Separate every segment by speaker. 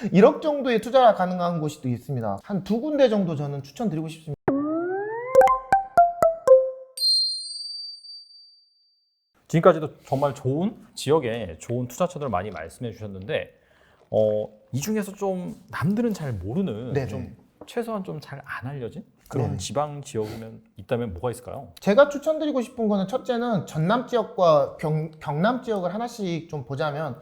Speaker 1: 1억 정도의 투자가 가능한 곳이 또 있습니다. 한 2군데 정도 저는 추천드리고 싶습니다.
Speaker 2: 지금까지도 정말 좋은 지역에 좋은 투자처들 많이 말씀해 주셨는데 이 중에서 좀 남들은 잘 모르는
Speaker 1: 네네.
Speaker 2: 좀 최소한 좀 잘 안 알려진 그런
Speaker 1: 네네.
Speaker 2: 지방 지역이면 있다면 뭐가 있을까요?
Speaker 1: 제가 추천드리고 싶은 거는 첫째는 전남 지역과 경남 지역을 하나씩 좀 보자면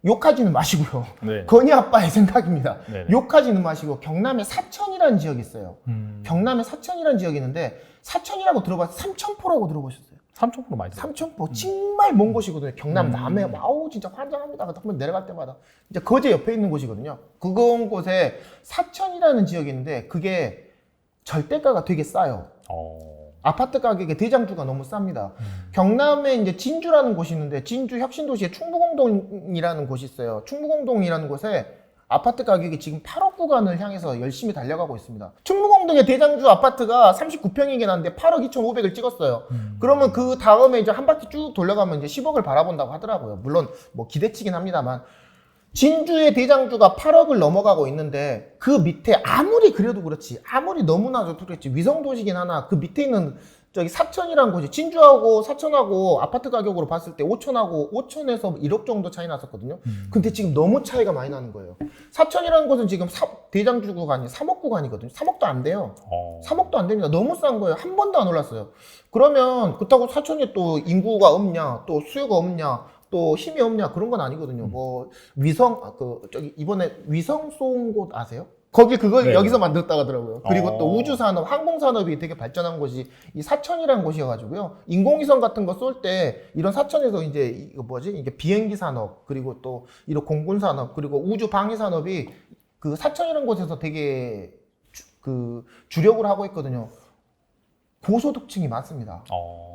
Speaker 1: 욕하지는 마시고요.
Speaker 2: 네.
Speaker 1: 건희 아빠의 생각입니다.
Speaker 2: 네네.
Speaker 1: 욕하지는 마시고 경남에 사천이라는 지역이 있어요. 경남에 사천이라는 지역이 있는데 사천이라고 들어봤어요. 삼천포라고 들어보셨어요?
Speaker 2: 삼천포로 많이 들어요.
Speaker 1: 삼천포 정말 먼 곳이거든요. 경남 남해. 와우 진짜 환장합니다. 한번 내려갈 때마다 이제 거제 옆에 있는 곳이거든요. 그런 곳에 사천이라는 지역이 있는데 그게 절대가가 되게 싸요. 아파트 가격의 대장주가 너무 쌉니다. 경남에 이제 진주라는 곳이 있는데 진주 혁신도시에 충무공동이라는 곳이 있어요. 충무공동이라는 곳에 아파트 가격이 지금 8억 구간을 향해서 열심히 달려가고 있습니다. 충무공동의 대장주 아파트가 39평이긴 한데 8억 2,500을 찍었어요. 그러면 그 다음에 이제 한 바퀴 쭉 돌려가면 이제 10억을 바라본다고 하더라고요. 물론 뭐 기대치긴 합니다만. 진주의 대장주가 8억을 넘어가고 있는데 그 밑에 아무리 그래도 그렇지 아무리 너무나도 그렇지 위성도시긴 하나 그 밑에 있는 저기 사천이라는 곳이 진주하고 사천하고 아파트 가격으로 봤을 때 5천에서 1억 정도 차이 났었거든요. 근데 지금 너무 차이가 많이 나는 거예요. 사천이라는 곳은 지금 대장주 구간이 3억 구간이거든요. 3억도 안 돼요. 3억도 안 됩니다. 너무 싼 거예요. 한 번도 안 올랐어요. 그러면 그렇다고 사천이 또 인구가 없냐 또 수요가 없냐 또 힘이 없냐 그런 건 아니거든요. 뭐 저기 이번에 위성 쏜 곳 아세요? 거기 그걸
Speaker 2: 네.
Speaker 1: 여기서 만들었다고 하더라고요. 그리고 또 우주산업, 항공산업이 되게 발전한 곳이 이 사천이라는 곳이어가지고요. 인공위성 같은 거 쏠 때 이런 사천에서 이제 이거 뭐지? 이게 비행기 산업 그리고 또 이런 공군 산업 그리고 우주 방위 산업이 그 사천이라는 곳에서 되게 주력을 하고 있거든요. 고소득층이 많습니다.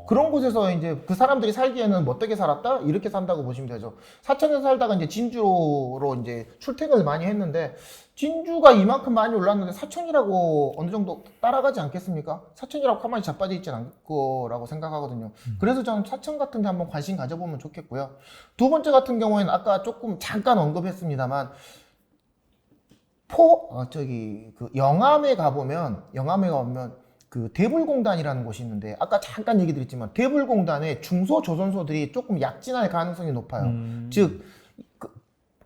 Speaker 1: 그런 곳에서 이제 그 사람들이 살기에는 못되게 살았다? 이렇게 산다고 보시면 되죠. 사천에서 살다가 이제 진주로 이제 출퇴근을 많이 했는데, 진주가 이만큼 많이 올랐는데 사천이라고 어느 정도 따라가지 않겠습니까? 사천이라고 가만히 자빠져 있진 않을 거라고 생각하거든요. 그래서 저는 사천 같은 데 한번 관심 가져보면 좋겠고요. 두 번째 같은 경우에는 아까 조금 잠깐 언급했습니다만, 영암에 가보면, 그 대불공단이라는 곳이 있는데 아까 잠깐 얘기 드렸지만 대불공단의 중소조선소들이 조금 약진할 가능성이 높아요. 즉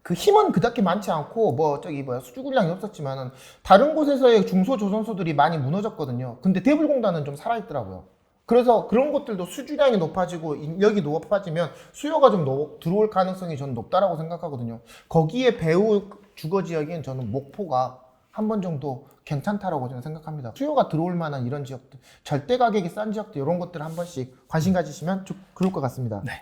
Speaker 1: 그 힘은 그닥게 많지 않고 수주군량이 없었지만은 다른 곳에서의 중소조선소들이 많이 무너졌거든요. 근데 대불공단은 좀 살아있더라고요. 그래서 그런 것들도 수주량이 높아지고 인력이 높아지면 수요가 좀 들어올 가능성이 저는 높다라고 생각하거든요. 거기에 배후 주거지역인 저는 목포가 한 번 정도 괜찮다라고 저는 생각합니다. 수요가 들어올 만한 이런 지역들, 절대 가격이 싼 지역들 이런 것들 한 번씩 관심 가지시면 좀 그럴 것 같습니다.
Speaker 2: 네.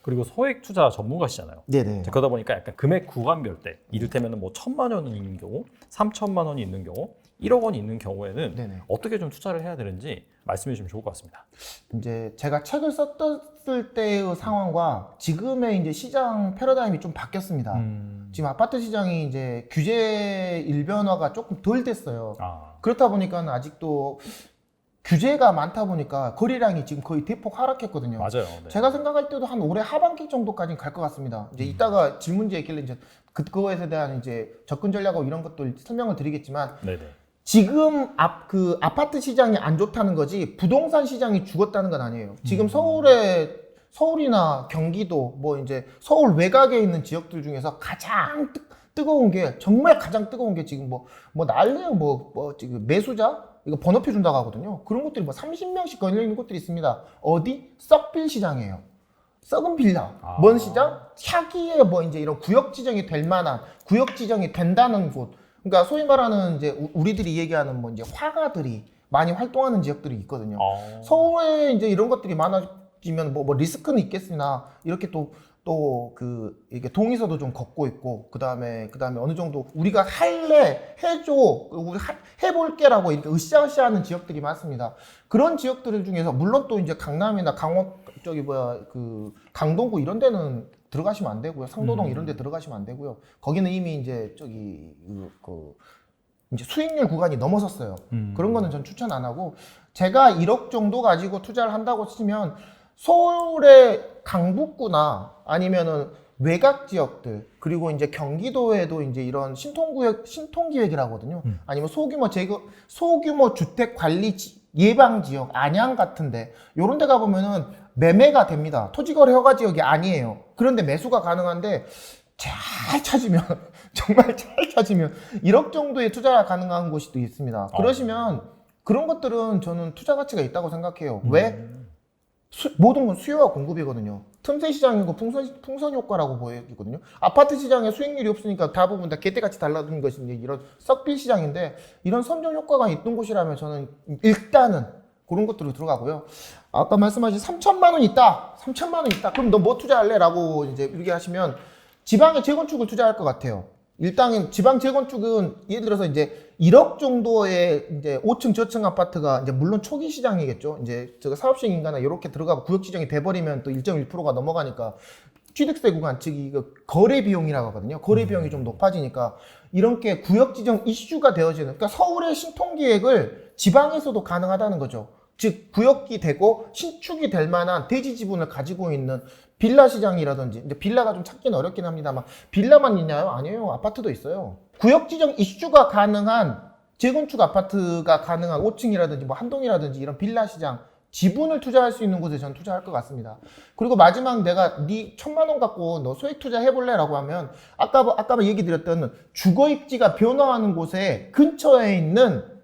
Speaker 2: 그리고 소액 투자 전문가시잖아요.
Speaker 1: 네네.
Speaker 2: 그러다 보니까 약간 금액 구간별대 이를테면 뭐 1,000만 원이 있는 경우, 3,000만 원이 있는 경우, 1억 원이 있는 경우에는
Speaker 1: 네네.
Speaker 2: 어떻게 좀 투자를 해야 되는지 말씀해 주시면 좋을 것 같습니다.
Speaker 1: 이제 제가 책을 썼을 때의 상황과 지금의 이제 시장 패러다임이 좀 바뀌었습니다. 지금 아파트 시장이 이제 규제 일변화가 조금 덜 됐어요. 그렇다 보니까 아직도 규제가 많다 보니까 거래량이 지금 거의 대폭 하락했거든요.
Speaker 2: 맞아요. 네.
Speaker 1: 제가 생각할 때도 한 올해 하반기 정도까지는 갈 것 같습니다. 이제 이따가 질문지에 있길래 이제 그거에 대한 이제 접근 전략하고 이런 것들 설명을 드리겠지만
Speaker 2: 네네.
Speaker 1: 지금 아파트 시장이 안 좋다는 거지 부동산 시장이 죽었다는 건 아니에요. 지금 서울이나 경기도 뭐 이제 서울 외곽에 있는 지역들 중에서 가장 뜨거운 게 정말 가장 뜨거운 게 지금 뭐 난리예요. 지금 매수자 이거 번호표 준다고 하거든요. 그런 것들이 뭐 30명씩 걸려 있는 곳들이 있습니다. 어디? 썩빌 시장이에요. 썩은 빌라. 뭔 시장? 차기에 뭐 이제 이런 구역 지정이 될 만한 구역 지정이 된다는 곳. 그러니까 소위 말하는 이제 우리들이 얘기하는 뭐 이제 화가들이 많이 활동하는 지역들이 있거든요. 서울에 이제 이런 것들이 많아지면 뭐 리스크는 있겠으나 이렇게 이게 동의서도 좀 걷고 있고 그다음에 어느 정도 우리가 할래 해줘 우리 해볼게라고 이렇게 으쌰으쌰하는 지역들이 많습니다. 그런 지역들 중에서 물론 또 이제 강남이나 강원 강동구 이런 데는 들어가시면 안 되고요. 상도동 이런 데 들어가시면 안 되고요. 거기는 이미 이제 이제 수익률 구간이 넘어섰어요. 그런 거는 전 추천 안 하고 제가 1억 정도 가지고 투자를 한다고 치면 서울의 강북구나 아니면은 외곽 지역들 그리고 이제 경기도에도 이제 이런 신통기획이라고 하거든요. 아니면 소규모 주택 관리 예방 지역, 안양 같은데 이런 데 가보면은 매매가 됩니다. 토지거래 허가 지역이 아니에요. 그런데 매수가 가능한데 잘 찾으면 정말 잘 찾으면 1억 정도의 투자가 가능한 곳이 또 있습니다. 그러시면 그런 것들은 저는 투자 가치가 있다고 생각해요. 왜? 모든 건 수요와 공급이거든요. 틈새 시장이고 풍선 효과라고 보이거든요. 아파트 시장에 수익률이 없으니까 대부분 다 개떼같이 달라드는 것이 이런 썩빌 시장인데 이런 선정 효과가 있는 곳이라면 저는 일단은 그런 것들로 들어가고요. 아까 말씀하신 3천만 원 있다. 3천만 원 있다. 그럼 너 뭐 투자할래? 라고 이제 이렇게 하시면 지방에 재건축을 투자할 것 같아요. 일단 지방 재건축은 예를 들어서 이제 1억 정도의 이제 5층 저층 아파트가 이제 물론 초기 시장이겠죠. 이제 저거 사업식 인가나 이렇게 들어가고 구역 지정이 돼버리면 또 1.1%가 넘어가니까 취득세 구간 즉 이거 거래 비용이라고 하거든요. 거래 비용이 좀 높아지니까 이런 게 구역 지정 이슈가 되어지는. 그러니까 서울의 신통기획을 지방에서도 가능하다는 거죠. 즉 구역이 되고 신축이 될 만한 대지 지분을 가지고 있는 빌라 시장이라든지 이제 빌라가 좀 찾기는 어렵긴 합니다만 빌라만 있나요? 아니에요. 아파트도 있어요. 구역 지정 이슈가 가능한 재건축 아파트가 가능한 5층이라든지 뭐 한동이라든지 이런 빌라 시장 지분을 투자할 수 있는 곳에 전 투자할 것 같습니다. 그리고 마지막 내가 네 1,000만 원 갖고 너 소액 투자 해볼래? 라고 하면 아까 얘기 드렸던 주거 입지가 변화하는 곳에 근처에 있는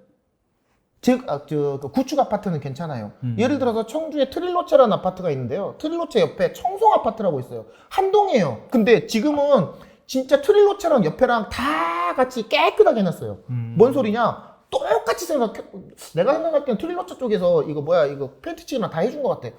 Speaker 1: 구축 아파트는 괜찮아요. 예를 들어서 청주에 트릴로체라는 아파트가 있는데요. 트릴로체 옆에 청송 아파트라고 있어요. 한동이에요. 근데 지금은 진짜 트릴로체랑 옆에랑 다 같이 깨끗하게 해놨어요. 뭔 소리냐? 똑같이 내가 생각할 때는 트릴로체 쪽에서 이거 페인트 칠이랑 다 해준 것 같아.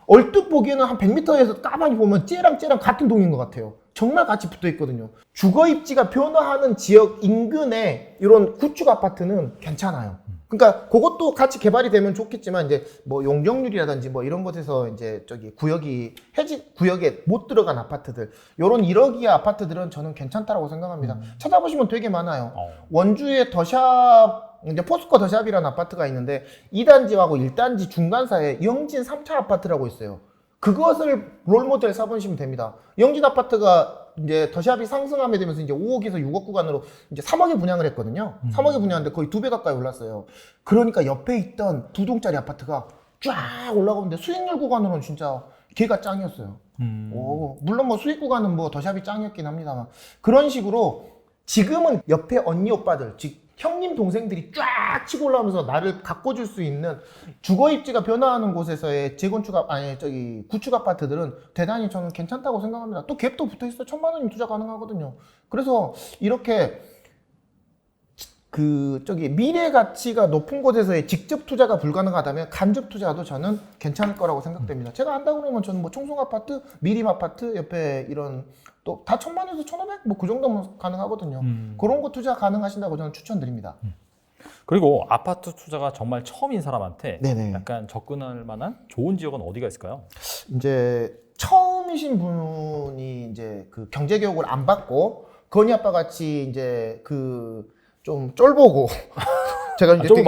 Speaker 1: 얼뜻 보기에는 한 100m에서 까만히 보면 쟤랑 같은 동인 것 같아요. 정말 같이 붙어 있거든요. 주거 입지가 변화하는 지역 인근에 이런 구축 아파트는 괜찮아요. 그러니까 그것도 같이 개발이 되면 좋겠지만 이제 뭐 용적률이라든지 뭐 이런 것에서 이제 구역에 못 들어간 아파트들 요런 1억 이하 아파트들은 저는 괜찮다라고 생각합니다. 찾아보시면 되게 많아요. 원주에 더샵 이제 포스코 더샵이라는 아파트가 있는데 2단지하고 1단지 중간 사이에 영진 3차 아파트라고 있어요. 그것을 롤모델 삼으시면 됩니다. 영진 아파트가 이제 더샵이 상승하게 되면서 이제 5억에서 6억 구간으로 이제 3억에 분양을 했거든요. 3억에 분양했는데 거의 2배 가까이 올랐어요. 그러니까 옆에 있던 2동짜리 아파트가 쫙 올라가는데 수익률 구간으로는 진짜 걔가 짱이었어요. 물론 뭐 수익 구간은 뭐 더샵이 짱이었긴 합니다만 그런 식으로 지금은 옆에 언니 오빠들 즉 형님 동생들이 쫙 치고 올라오면서 나를 가꿔줄 수 있는 주거 입지가 변화하는 곳에서의 구축 아파트들은 대단히 저는 괜찮다고 생각합니다. 또 갭도 붙어 있어 1,000만 원이면 투자 가능하거든요. 그래서 이렇게 미래 가치가 높은 곳에서의 직접 투자가 불가능하다면 간접 투자도 저는 괜찮을 거라고 생각됩니다. 제가 한다고 그러면 저는 뭐 청송 아파트, 미림 아파트 옆에 이런 또 다 1,000만 원에서 1,500 뭐 그 정도면 가능하거든요. 그런 거 투자 가능하신다고 저는 추천드립니다.
Speaker 2: 그리고 아파트 투자가 정말 처음인 사람한테
Speaker 1: 네네.
Speaker 2: 약간 접근할 만한 좋은 지역은 어디가 있을까요?
Speaker 1: 이제 처음이신 분이 이제 그 경제 교육을 안 받고 건희 아빠 같이 이제 좀 쫄보고 제가 이제 되게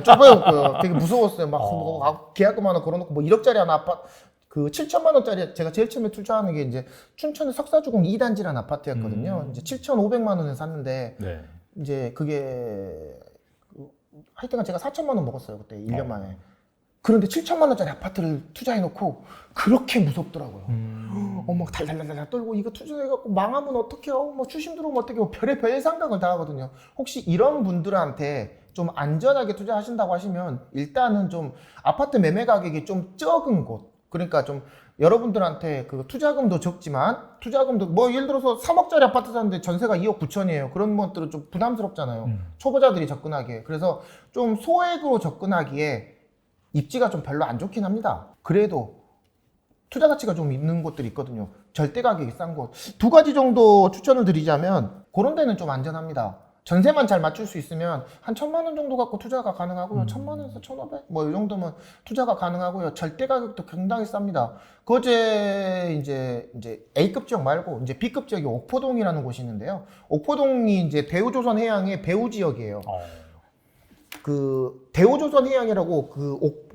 Speaker 1: 쫄보였고요. 되게 무서웠어요. 막 계약금 하나 걸어놓고 뭐 1억짜리 하나 아파트 7천만 원짜리 제가 제일 처음에 투자하는 게 이제 춘천의 석사주공 2단지라는 아파트였거든요. 이제 7,500만 원에 샀는데
Speaker 2: 네.
Speaker 1: 이제 그게 하여튼간 제가 4천만 원 먹었어요. 그때 1년 만에. 그런데 7천만 원짜리 아파트를 투자해놓고 그렇게 무섭더라고요. 막 달달달달 떨고 이거 투자해갖고 망하면 어떡해요? 뭐 추심 들어오면 어떡해요? 별의별 생각을 다 하거든요. 혹시 이런 분들한테 좀 안전하게 투자하신다고 하시면 일단은 좀 아파트 매매 가격이 좀 적은 곳 그러니까 좀 여러분들한테 그 투자금도 적지만 투자금도 뭐 예를 들어서 3억짜리 아파트 사는데 전세가 2억 9천이에요. 그런 것들은 좀 부담스럽잖아요. 초보자들이 접근하기에. 그래서 좀 소액으로 접근하기에 입지가 좀 별로 안 좋긴 합니다. 그래도 투자 가치가 좀 있는 곳들이 있거든요. 절대 가격이 싼 곳. 2가지 정도 추천을 드리자면 그런 데는 좀 안전합니다. 전세만 잘 맞출 수 있으면 한 1,000만 원 정도 갖고 투자가 가능하고요. 1,000만 원에서 1,500 뭐 이 정도면 투자가 가능하고요. 절대 가격도 굉장히 쌉니다. 그제 이제 A급 지역 말고 이제 B급 지역이 옥포동이라는 곳이 있는데요. 옥포동이 이제 대우조선 해양의 배후 지역이에요. 대우조선 해양이라고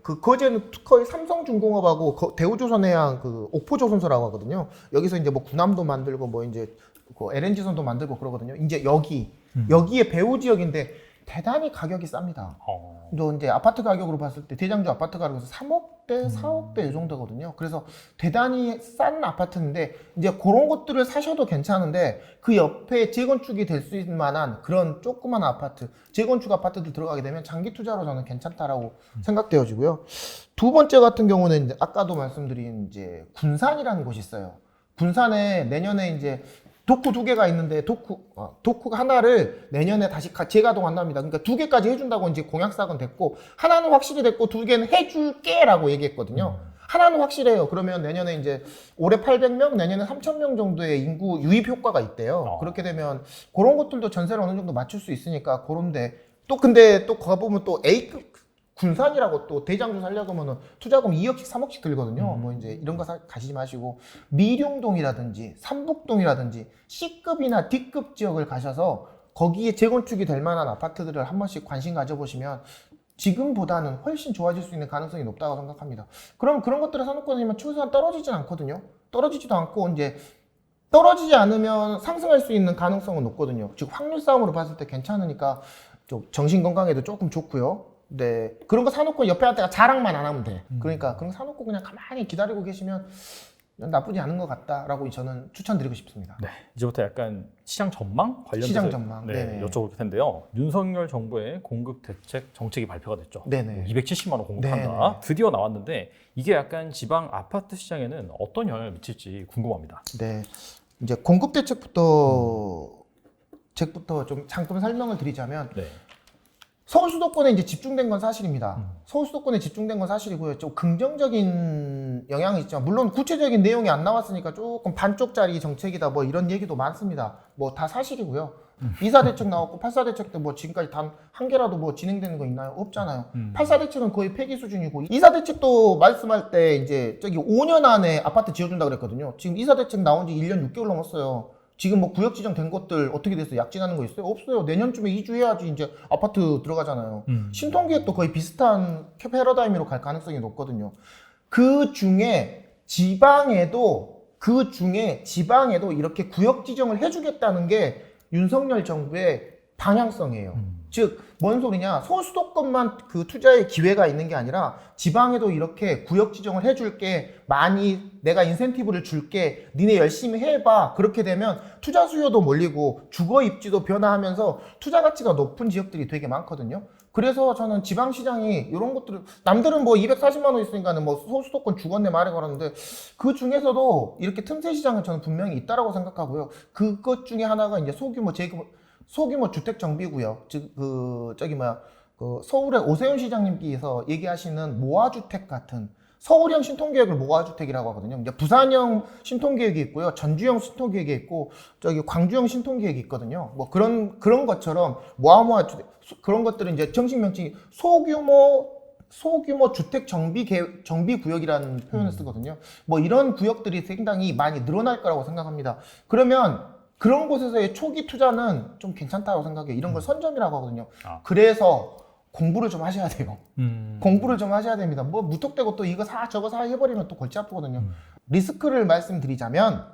Speaker 1: 그 거제는 거의 삼성중공업하고 대우조선해양 그 옥포조선소라고 하거든요. 여기서 이제 뭐 군함도 만들고 뭐 이제 그 LNG선도 만들고 그러거든요. 이제 여기에 배후 지역인데 대단히 가격이 쌉니다. 또 이제 아파트 가격으로 봤을 때 대장주 아파트 가격에서 3억대, 4억대 이 정도거든요. 그래서 대단히 싼 아파트인데 이제 그런 것들을 사셔도 괜찮은데 그 옆에 재건축이 될 수 있는 만한 그런 조그만 아파트, 재건축 아파트들 들어가게 되면 장기 투자로 저는 괜찮다라고 생각되어지고요. 두 번째 같은 경우는 이제 아까도 말씀드린 이제 군산이라는 곳이 있어요. 군산에 내년에 이제 도쿠 2개가 있는데 도쿠 하나를 내년에 다시 재가동한답니다. 그러니까 2개까지 해준다고 이제 공약삭은 됐고 하나는 확실히 됐고 2개는 해줄게라고 얘기했거든요. 하나는 확실해요. 그러면 내년에 이제 올해 800명, 내년에 3,000명 정도의 인구 유입 효과가 있대요. 그렇게 되면 그런 것들도 전세를 어느 정도 맞출 수 있으니까 그런데 또 근데 또 가보면 또 A급 군산이라고 또 대장주 살려고 하면은 투자금 2억씩 3억씩 들거든요. 뭐 이제 이런 거 가시지 마시고 미룡동이라든지 삼북동이라든지 C급이나 D급 지역을 가셔서 거기에 재건축이 될 만한 아파트들을 한 번씩 관심 가져보시면 지금보다는 훨씬 좋아질 수 있는 가능성이 높다고 생각합니다. 그럼 그런 것들을 사놓고 다니면 최소한 떨어지진 않거든요. 떨어지지도 않고 이제 떨어지지 않으면 상승할 수 있는 가능성은 높거든요. 즉 확률 싸움으로 봤을 때 괜찮으니까 좀 정신 건강에도 조금 좋고요. 네, 그런 거 사놓고 옆에 한테가 자랑만 안 하면 돼. 그러니까 그런 거 사놓고 그냥 가만히 기다리고 계시면 나쁘지 않은 것 같다라고 저는 추천드리고 싶습니다.
Speaker 2: 네, 이제부터 약간 시장 전망 관련해서
Speaker 1: 시장 전망.
Speaker 2: 네, 여쭤볼 텐데요. 윤석열 정부의 공급 대책 정책이 발표가 됐죠.
Speaker 1: 네네.
Speaker 2: 270만 원 공급한다.
Speaker 1: 네네.
Speaker 2: 드디어 나왔는데 이게 약간 지방 아파트 시장에는 어떤 영향을 미칠지 궁금합니다.
Speaker 1: 네, 이제 공급 대책부터 좀 잠깐 설명을 드리자면.
Speaker 2: 네.
Speaker 1: 서울 수도권에 이제 집중된 건 사실입니다. 서울 수도권에 집중된 건 사실이고요. 좀 긍정적인 영향이 있죠. 물론 구체적인 내용이 안 나왔으니까 조금 반쪽짜리 정책이다 뭐 이런 얘기도 많습니다. 뭐 다 사실이고요. 이사 대책 나왔고 8사 대책 때 뭐 지금까지 단 한 개라도 뭐 진행되는 거 있나요? 없잖아요. 8사 대책은 거의 폐기 수준이고 이사 대책도 말씀할 때 이제 저기 5년 안에 아파트 지어준다 그랬거든요. 지금 이사 대책 나온 지 1년 6개월 넘었어요. 지금 뭐 구역 지정된 것들 어떻게 됐어요? 약진하는 거 있어요? 없어요. 내년쯤에 이주해야지 이제 아파트 들어가잖아요. 신통기획도 거의 비슷한 패러다임으로 갈 가능성이 높거든요. 그 중에 지방에도 이렇게 구역 지정을 해주겠다는 게 윤석열 정부의 방향성이에요. 즉, 뭔 소리냐? 서울 수도권만 그 투자의 기회가 있는 게 아니라 지방에도 이렇게 구역 지정을 해줄게, 많이 내가 인센티브를 줄게, 니네 열심히 해봐. 그렇게 되면 투자 수요도 몰리고 주거 입지도 변화하면서 투자 가치가 높은 지역들이 되게 많거든요. 그래서 저는 지방시장이 이런 것들을, 남들은 뭐 240만 원 있으니까는 뭐 서울 수도권 주거내 말에 걸었는데 그 중에서도 이렇게 틈새 시장은 저는 분명히 있다라고 생각하고요. 그것 중에 하나가 이제 소규모 주택 정비구역, 즉 그 서울의 오세훈 시장님께서 얘기하시는 모아주택 같은 서울형 신통계획을 모아주택이라고 하거든요. 이제 부산형 신통계획이 있고요, 전주형 신통계획이 있고, 저기 광주형 신통계획이 있거든요. 뭐 그런 것처럼 모아주택 그런 것들은 이제 정식 명칭이 소규모 주택 정비 구역이라는 표현을 쓰거든요. 뭐 이런 구역들이 상당히 많이 늘어날 거라고 생각합니다. 그러면 그런 곳에서의 초기 투자는 좀 괜찮다고 생각해요. 이런 걸 선점이라고 하거든요. 그래서 공부를 좀 하셔야 돼요. 공부를 좀 하셔야 됩니다. 뭐 무턱대고 또 이거 사 저거 사 해버리면 또 골치 아프거든요. 리스크를 말씀드리자면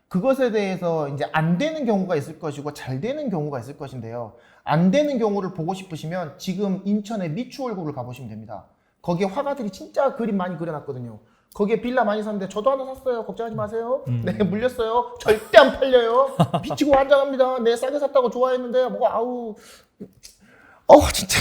Speaker 1: 그것에 대해서 이제 안 되는 경우가 있을 것이고 잘 되는 경우가 있을 것인데요. 안 되는 경우를 보고 싶으시면 지금 인천의 미추홀구를 가보시면 됩니다. 거기에 화가들이 진짜 그림 많이 그려놨거든요. 거기에 빌라 많이 샀는데 저도 하나 샀어요. 걱정하지 마세요. 네, 물렸어요. 절대 안 팔려요. 미치고 환장합니다. 네, 싸게 샀다고 좋아했는데 뭐 진짜.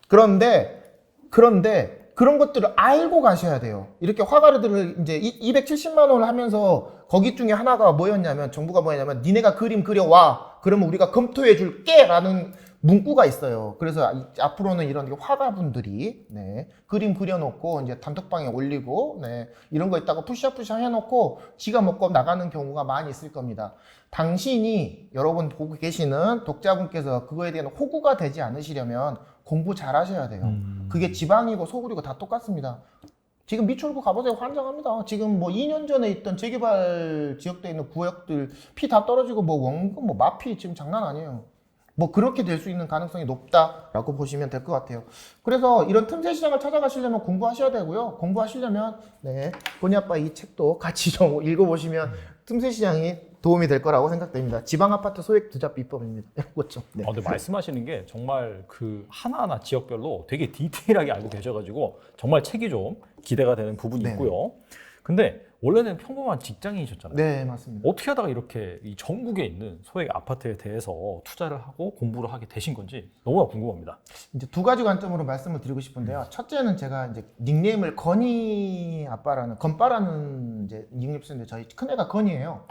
Speaker 1: 그런데 그런 것들을 알고 가셔야 돼요. 이렇게 화가들을 이제 270만 원을 하면서 거기 중에 하나가 뭐였냐면, 정부가 뭐였냐면, 니네가 그림 그려와. 그러면 우리가 검토해 줄게. 라는 문구가 있어요. 그래서 앞으로는 이런 화가분들이, 네, 그림 그려놓고 이제 단톡방에 올리고, 네, 이런 거 있다고 푸시업 해놓고 지가 먹고 나가는 경우가 많이 있을 겁니다. 당신이, 여러분 보고 계시는 독자분께서 그거에 대한 호구가 되지 않으시려면 공부 잘 하셔야 돼요. 그게 지방이고 서울이고 다 똑같습니다. 지금 미추홀구 가보세요. 환장합니다. 지금 뭐 2년 전에 있던 재개발 지역대에 있는 구역들 피 다 떨어지고 뭐 원금, 뭐 마피 지금 장난 아니에요. 뭐 그렇게 될 수 있는 가능성이 높다라고 보시면 될 것 같아요. 그래서 이런 틈새 시장을 찾아가시려면 공부하셔야 되고요. 공부하시려면 네, 보니 아빠 이 책도 같이 좀 읽어보시면 틈새 시장이 도움이 될 거라고 생각됩니다. 지방 아파트 소액 투자 비법입니다. 이것 좀. 네.
Speaker 2: 근데 말씀하시는 게 정말 그 하나하나 지역별로 되게 디테일하게 알고 계셔가지고 정말 책이 좀 기대가 되는 부분이
Speaker 1: 네.
Speaker 2: 있고요. 근데 원래는 평범한 직장인이셨잖아요.
Speaker 1: 네, 맞습니다.
Speaker 2: 어떻게 하다가 이렇게 이 전국에 있는 소액 아파트에 대해서 투자를 하고 공부를 하게 되신 건지 너무나 궁금합니다.
Speaker 1: 이제 두 가지 관점으로 말씀을 드리고 싶은데요. 첫째는 제가 이제 닉네임을 건이 아빠라는 건빠라는 이제 닉네임 쓰는데 저희 큰애가 건이에요.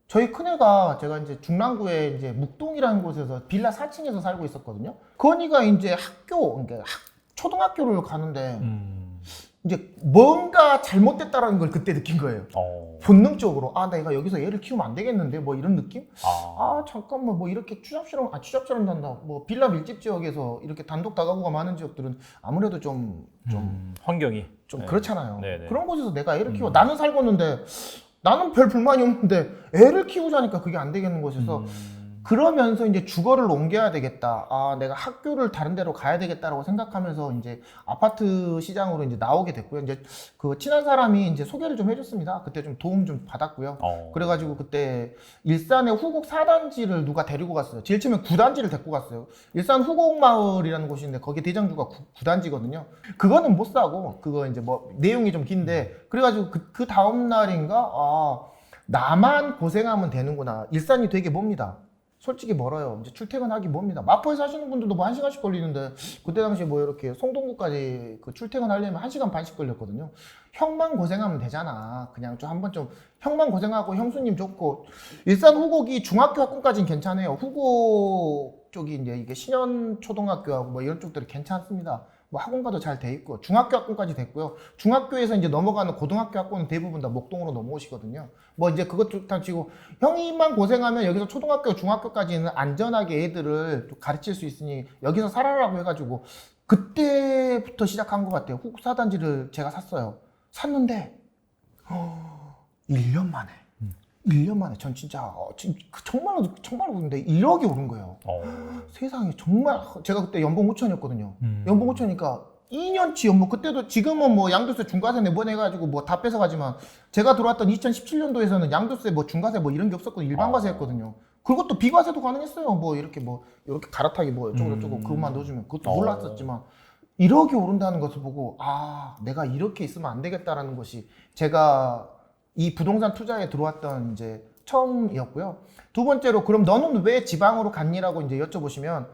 Speaker 1: 저희 큰애가 제가 이제 중랑구에 이제 묵동이라는 곳에서 빌라 4층에서 살고 있었거든요. 건이가 이제 그러니까 초등학교를 가는데 이제 뭔가 잘못됐다라는 걸 그때 느낀 거예요. 본능적으로 내가 여기서 얘를 키우면 안 되겠는데 뭐 이런 느낌? 잠깐만 뭐 이렇게 취업처럼 난다. 뭐 빌라 밀집 지역에서 이렇게 단독 다가구가 많은 지역들은 아무래도 좀
Speaker 2: 환경이
Speaker 1: 좀 그렇잖아요.
Speaker 2: 네네.
Speaker 1: 그런 곳에서 내가 애를 키워 나는 살고있는데 나는 별 불만이 없는데 애를 키우자니까 그게 안 되겠는 곳에서 그러면서 이제 주거를 옮겨야 되겠다. 내가 학교를 다른 데로 가야 되겠다라고 생각하면서 이제 아파트 시장으로 이제 나오게 됐고요. 이제 그 친한 사람이 이제 소개를 좀 해줬습니다. 그때 좀 도움 좀 받았고요. 그래가지고 그때 일산의 후곡 4단지를 누가 데리고 갔어요. 제일 처음에 9단지를 데리고 갔어요. 일산 후곡마을이라는 곳인데 거기 대장주가 9단지거든요. 그거는 못 사고 그거 이제 뭐 내용이 좀 긴데 그래가지고 그 다음 날인가 나만 고생하면 되는구나. 일산이 되게 멉니다. 솔직히 멀어요. 이제 출퇴근하기 멉니다. 마포에 사시는 분들도 뭐 1시간씩 걸리는데 그때 당시에 뭐 이렇게 송동구까지 그 출퇴근하려면 1시간 반씩 걸렸거든요. 형만 고생하면 되잖아. 그냥 좀 한번 좀 형만 고생하고 형수님 좋고 일산 후곡이 중학교 학군까지는 괜찮아요. 후곡 쪽이 이제 이게 신현초등학교하고 뭐 이런 쪽들이 괜찮습니다. 뭐 학원가도 잘 돼 있고 중학교 학군까지 됐고요. 중학교에서 이제 넘어가는 고등학교 학군은 대부분 다 목동으로 넘어오시거든요. 뭐 이제 그것도 다 치고 형이만 고생하면 여기서 초등학교, 중학교까지는 안전하게 애들을 좀 가르칠 수 있으니 여기서 살아라고 해가지고 그때부터 시작한 것 같아요. 후곡 4단지를 제가 샀어요. 샀는데 1년 만에 1년 만에 전 진짜 정말로 그런데 1억이 오른 거예요. 세상에 정말 제가 그때 연봉 5천이었거든요. 연봉 5천이니까 2년치 연봉 그때도 지금은 뭐 양도세 중과세 내보내가지고 뭐 다 뺏어가지만 제가 들어왔던 2017년도에서는 양도세 뭐 중과세 뭐 이런 게 없었거든요. 일반과세였거든요. 그것도 비과세도 가능했어요. 뭐 이렇게 갈아타기 뭐 어쩌고 그것만 넣어주면 그것도 몰랐었지만 1억이 오른다는 것을 보고 내가 이렇게 있으면 안 되겠다라는 것이 제가 이 부동산 투자에 들어왔던 이제 처음이었고요. 두 번째로 그럼 너는 왜 지방으로 갔니라고 이제 여쭤보시면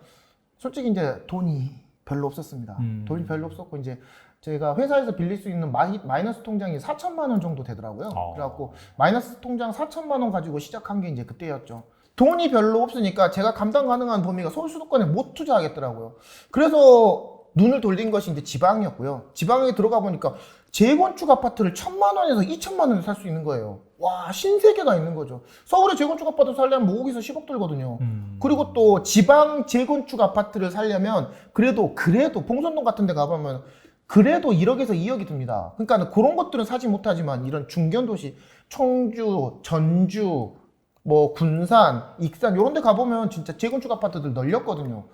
Speaker 1: 솔직히 이제 돈이 별로 없었습니다. 돈이 별로 없었고 이제 제가 회사에서 빌릴 수 있는 마이너스 통장이 4천만 원 정도 되더라고요. 그래갖고 마이너스 통장 4천만 원 가지고 시작한 게 이제 그때였죠. 돈이 별로 없으니까 제가 감당 가능한 범위가 서울 수도권에 못 투자하겠더라고요. 그래서 눈을 돌린 것이 이제 지방이었고요. 지방에 들어가 보니까 재건축 아파트를 1,000만 원에서 2천만 원에 살 수 있는 거예요. 와, 신세계가 있는 거죠. 서울에 재건축 아파트 살려면 뭐 5억에서 10억 들거든요. 그리고 또 지방 재건축 아파트를 살려면 그래도 봉선동 같은 데 가보면 그래도 1억에서 2억이 듭니다. 그러니까 그런 것들은 사지 못하지만 이런 중견도시, 청주, 전주, 뭐 군산, 익산 이런 데 가보면 진짜 재건축 아파트들 널렸거든요.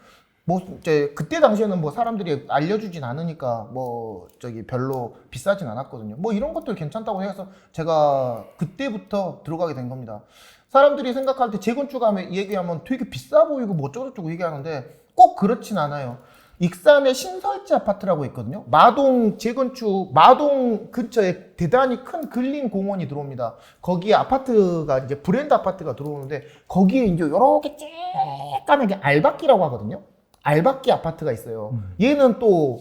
Speaker 1: 뭐 이제 그때 당시에는 뭐 사람들이 알려주진 않으니까 뭐 별로 비싸진 않았거든요. 뭐 이런 것들 괜찮다고 해서 제가 그때부터 들어가게 된 겁니다. 사람들이 생각할 때 재건축하면 얘기하면 되게 비싸 보이고 뭐 어쩌고저쩌고 얘기하는데 꼭 그렇진 않아요. 익산에 신설지 아파트라고 있거든요. 마동 근처에 대단히 큰 근린 공원이 들어옵니다. 거기에 아파트가 이제 브랜드 아파트가 들어오는데 거기에 이제 이렇게 쬐까맣게 알박기라고 하거든요. 알박기 아파트가 있어요. 얘는 또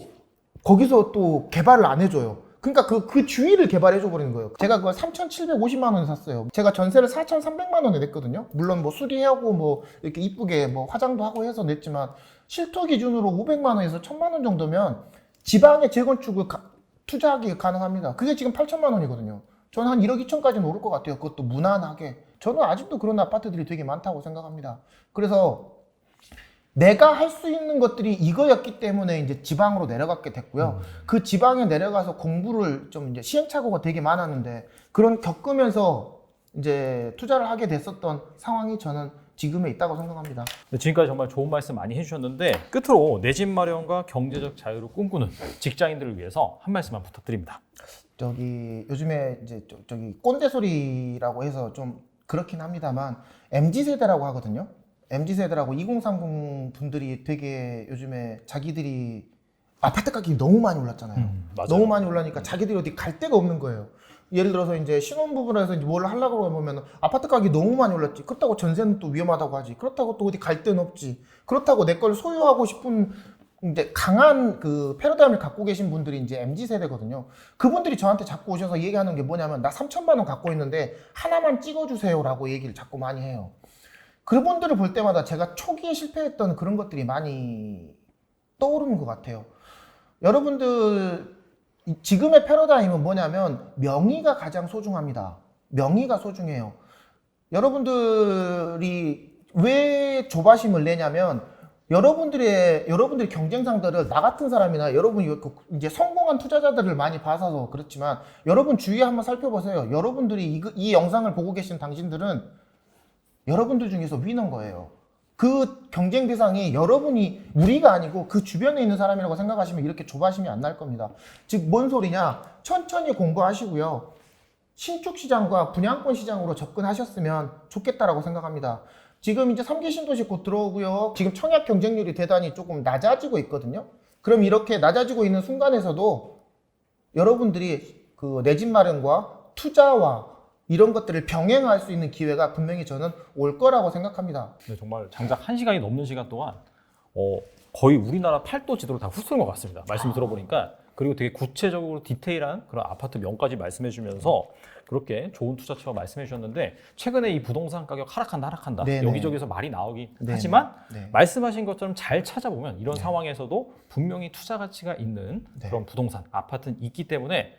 Speaker 1: 거기서 또 개발을 안 해줘요. 그러니까 그 주위를 개발해줘 버리는 거예요. 제가 그걸 3,750만 원에 샀어요. 제가 전세를 4,300만 원에 냈거든요. 물론 뭐 수리하고 뭐 이렇게 이쁘게 뭐 화장도 하고 해서 냈지만 실토 기준으로 500만 원에서 1,000만 원 정도면 지방에 재건축을 투자하기 가능합니다. 그게 지금 8천만 원이거든요. 저는 한 1억 2천까지는 오를 것 같아요. 그것도 무난하게. 저는 아직도 그런 아파트들이 되게 많다고 생각합니다. 그래서 내가 할 수 있는 것들이 이거였기 때문에 이제 지방으로 내려갔게 됐고요. 그 지방에 내려가서 공부를 좀 이제 시행착오가 되게 많았는데 그런 겪으면서 이제 투자를 하게 됐었던 상황이 저는 지금에 있다고 생각합니다.
Speaker 2: 네, 지금까지 정말 좋은 말씀 많이 해주셨는데 끝으로 내 집 마련과 경제적 자유를 꿈꾸는 직장인들을 위해서 한 말씀만 부탁드립니다.
Speaker 1: 저기 요즘에 이제 저기 꼰대 소리라고 해서 좀 그렇긴 합니다만 MZ 세대라고 하거든요. MZ 세대라고 2030 분들이 되게 요즘에 자기들이 아파트 가격이 너무 많이 올랐잖아요.
Speaker 2: 맞아요.
Speaker 1: 너무 많이 올라니까 자기들이 어디 갈 데가 없는 거예요. 예를 들어서 이제 신혼부부라서 이제 뭘 하려고 하면 아파트 가격이 너무 많이 올랐지. 그렇다고 전세는 또 위험하다고 하지. 그렇다고 또 어디 갈 데는 없지. 그렇다고 내 걸 소유하고 싶은 이제 강한 그 패러다임을 갖고 계신 분들이 이제 MZ 세대거든요. 그분들이 저한테 자꾸 오셔서 얘기하는 게 뭐냐면 나 3천만 원 갖고 있는데 하나만 찍어주세요라고 얘기를 자꾸 많이 해요. 그분들을 볼 때마다 제가 초기에 실패했던 그런 것들이 많이 떠오르는 것 같아요. 여러분들 지금의 패러다임은 뭐냐면 명의가 가장 소중합니다. 명의가 소중해요. 여러분들이 왜 조바심을 내냐면 여러분들의 경쟁 상대를 나 같은 사람이나 여러분이 이제 성공한 투자자들을 많이 봐서 그렇지만 여러분 주위에 한번 살펴보세요. 여러분들이 이 영상을 보고 계신 당신들은 여러분들 중에서 위너인 거예요. 그 경쟁 대상이 여러분이 우리가 아니고 그 주변에 있는 사람이라고 생각하시면 이렇게 조바심이 안 날 겁니다. 즉 뭔 소리냐? 천천히 공부하시고요. 신축 시장과 분양권 시장으로 접근하셨으면 좋겠다라고 생각합니다. 지금 이제 3기 신도시 곧 들어오고요. 지금 청약 경쟁률이 대단히 조금 낮아지고 있거든요. 그럼 이렇게 낮아지고 있는 순간에서도 여러분들이 그 내 집 마련과 투자와 이런 것들을 병행할 수 있는 기회가 분명히 저는 올 거라고 생각합니다.
Speaker 2: 네, 정말 장작 1시간이 넘는 시간 동안 거의 우리나라 팔도 지도를 다 훑은 것 같습니다. 말씀 들어보니까. 그리고 되게 구체적으로 디테일한 그런 아파트 명까지 말씀해 주면서 그렇게 좋은 투자처 말씀해 주셨는데 최근에 이 부동산 가격 하락한다
Speaker 1: 네네.
Speaker 2: 여기저기서 말이 나오긴
Speaker 1: 네네.
Speaker 2: 하지만
Speaker 1: 네.
Speaker 2: 말씀하신 것처럼 잘 찾아보면 이런 상황에서도 분명히 투자 가치가 있는
Speaker 1: 네.
Speaker 2: 그런 부동산 아파트는 있기 때문에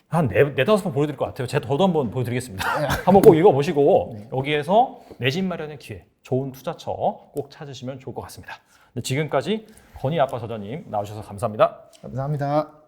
Speaker 2: 한 네다섯 번 보여드릴 것 같아요. 제가 더도 한번 보여드리겠습니다. 한번 꼭 읽어보시고 여기에서 내 집 마련의 기회, 좋은 투자처 꼭 찾으시면 좋을 것 같습니다. 네, 지금까지 건희 아빠 저자님 나오셔서 감사합니다.
Speaker 1: 감사합니다.